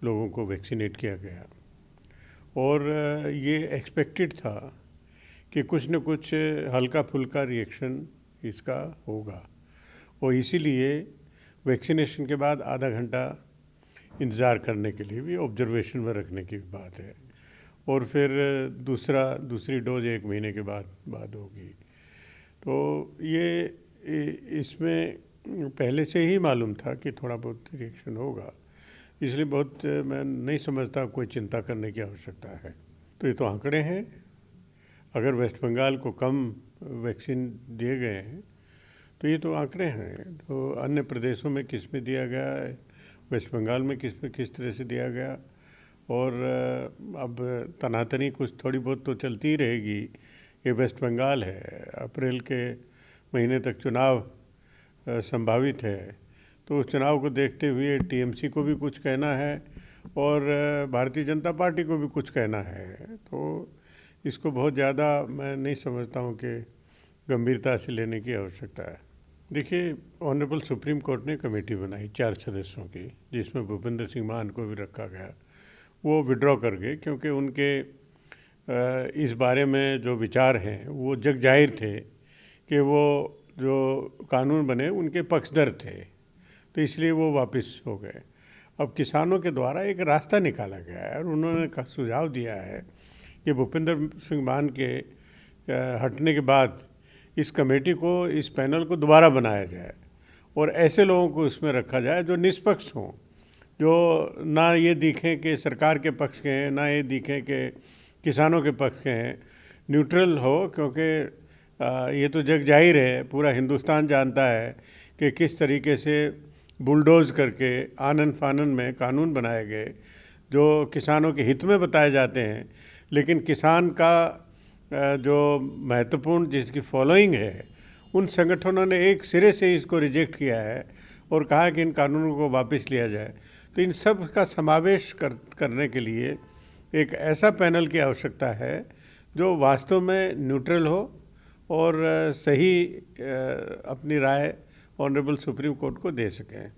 लोगों को वैक्सीनेट किया गया और ये एक्सपेक्टेड था कि कुछ न कुछ हल्का फुल्का रिएक्शन इसका होगा और इसीलिए वैक्सीनेशन के बाद आधा घंटा इंतज़ार करने के लिए भी ऑब्जर्वेशन में रखने की बात है और फिर दूसरी डोज 1 महीने के बाद होगी। तो ये इसमें पहले से ही मालूम था कि थोड़ा बहुत रिएक्शन होगा, इसलिए बहुत मैं नहीं समझता कोई चिंता करने की आवश्यकता है। तो ये तो आंकड़े हैं। अगर वेस्ट बंगाल को कम वैक्सीन दिए गए हैं तो ये तो आंकड़े हैं। तो अन्य प्रदेशों में किस में दिया गया है, वेस्ट बंगाल में किस तरह से दिया गया और अब तनातनी कुछ थोड़ी बहुत तो चलती ही रहेगी। ये वेस्ट बंगाल है, अप्रैल के महीने तक चुनाव संभावित है, तो उस चुनाव को देखते हुए टीएमसी को भी कुछ कहना है और भारतीय जनता पार्टी को भी कुछ कहना है। तो इसको बहुत ज़्यादा मैं नहीं समझता हूँ कि गंभीरता से लेने की आवश्यकता है। देखिए, ऑनरेबल सुप्रीम कोर्ट ने कमेटी बनाई 4 सदस्यों की, जिसमें भूपेंद्र सिंह मान को भी रखा गया। वो विड्रॉ कर गए क्योंकि उनके इस बारे में जो विचार हैं वो जग जाहिर थे कि वो जो कानून बने उनके पक्षधर थे, तो इसलिए वो वापस हो गए। अब किसानों के द्वारा एक रास्ता निकाला गया है और उन्होंने सुझाव दिया है कि भूपेंद्र सिंह मान के हटने के बाद इस कमेटी को, इस पैनल को दोबारा बनाया जाए और ऐसे लोगों को इसमें रखा जाए जो निष्पक्ष हों, जो ना ये दिखें कि सरकार के पक्ष के हैं, ना ये दिखें कि किसानों के पक्ष के हैं, न्यूट्रल हो। क्योंकि ये तो जग जाहिर है, पूरा हिंदुस्तान जानता है कि किस तरीके से बुलडोज करके आनन फानन में कानून बनाए गए जो किसानों के हित में बताए जाते हैं, लेकिन किसान का जो महत्वपूर्ण जिसकी फॉलोइंग है, उन संगठनों ने एक सिरे से इसको रिजेक्ट किया है और कहा कि इन कानूनों को वापस लिया जाए। तो इन सब का समावेश करने के लिए एक ऐसा पैनल की आवश्यकता है जो वास्तव में न्यूट्रल हो और सही अपनी राय ऑनरेबल सुप्रीम कोर्ट को दे सकें।